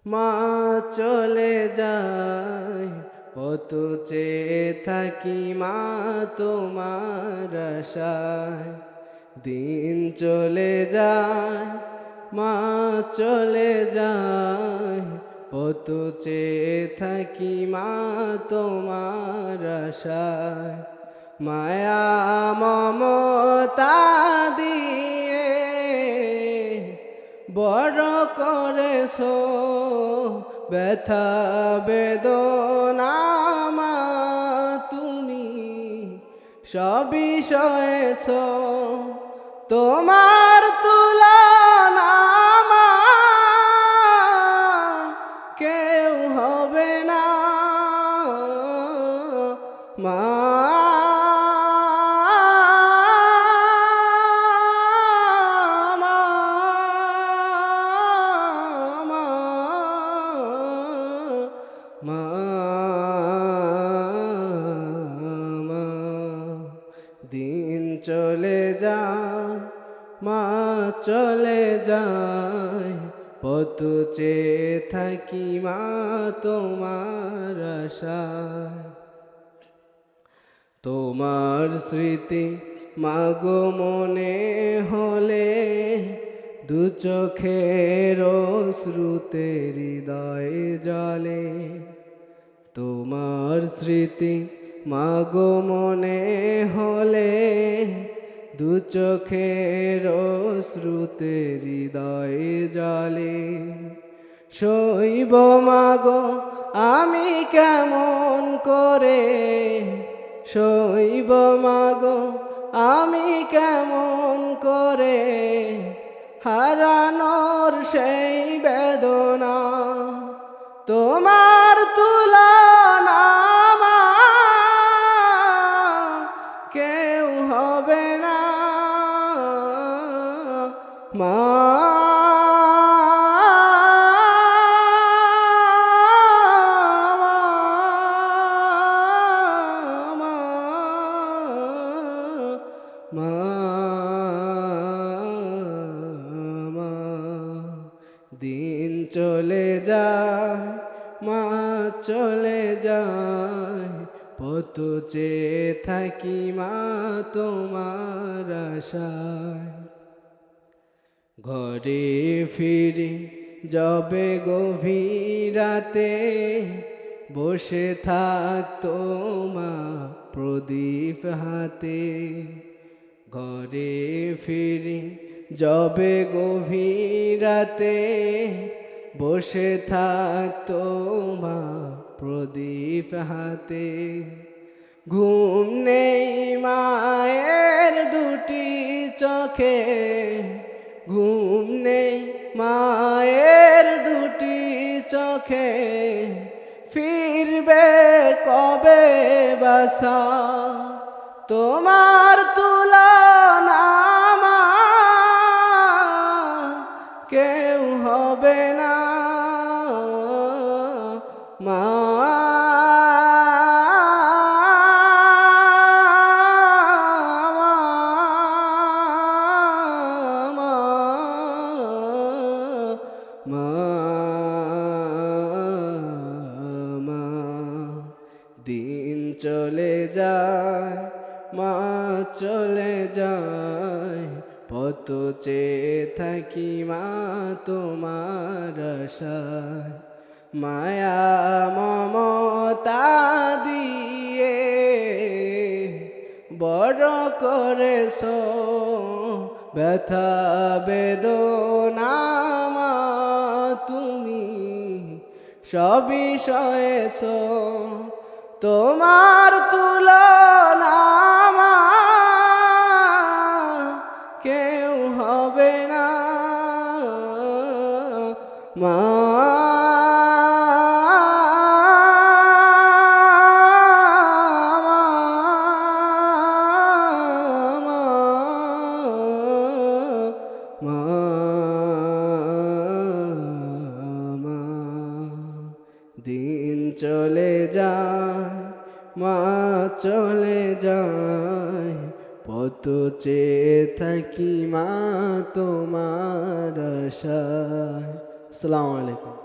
মা চলে যায়, কত চেয়ে থাকি মা তোমার আশায়। দিন চলে যায়, মা চলে যায়, কত চেয়ে থাকি মা তোমার আশায়। মায়া মমতা দিয়ে বড় করেছো, ব্যথা বেদনা মা তুমি সবই সয়েছ। তোমার তুলনা মা কেউ হবে না। মা মা দিন চলে যায়, মা চলে যায়, কত চেয়ে থাকি মা তোমার আশায়। তোমার স্মৃতি মাগো মনে হলে, দু চোখের অশ্রুতে হৃদয় জলে। তোমার স্মৃতি মাগো মনে হলে, দু চোখের অশ্রুতে হৃদয় জলে। শৈব মাগো আমি কেমন করে, শৈব মাগো আমি কেমন করে, হারানোর সেই বেদনা। তোমার তুলনা মা কেউ হবে না। মা দিন চলে যায়, মা চলে যায়, কত চেয়ে থাকি মা তোমার আশায়। ঘরে ফিরে যবে গভীর রাতে, বসে থাকতো মা প্রদীপ হাতে। ঘরে ফিরে যবে গভীর রাতে, বসে থাকতো মা প্রদীপ হাতে। ঘুম নেই মায়ের দুটি চোখে, ঘুম নেই মায়ের দুটি চোখে, ফিরবে কবে বাসা। তোমার তুলনা মা কেউ হবে না। মা দিন চলে যায়, মা চলে যায়, কত চেয়ে থাকি মা তোমার আশায়। মায়া মমতা দিয়ে বড় করেছো, ব্যথা বেদনা মা তুমি সবই সয়েছ। তোমার তুলনা মা কেউ হবে না। মা দিন চলে যায়, মা চলে যায়, কত চেয়ে থাকি মা তোমার আশায়। আসসালামু আলাইকুম।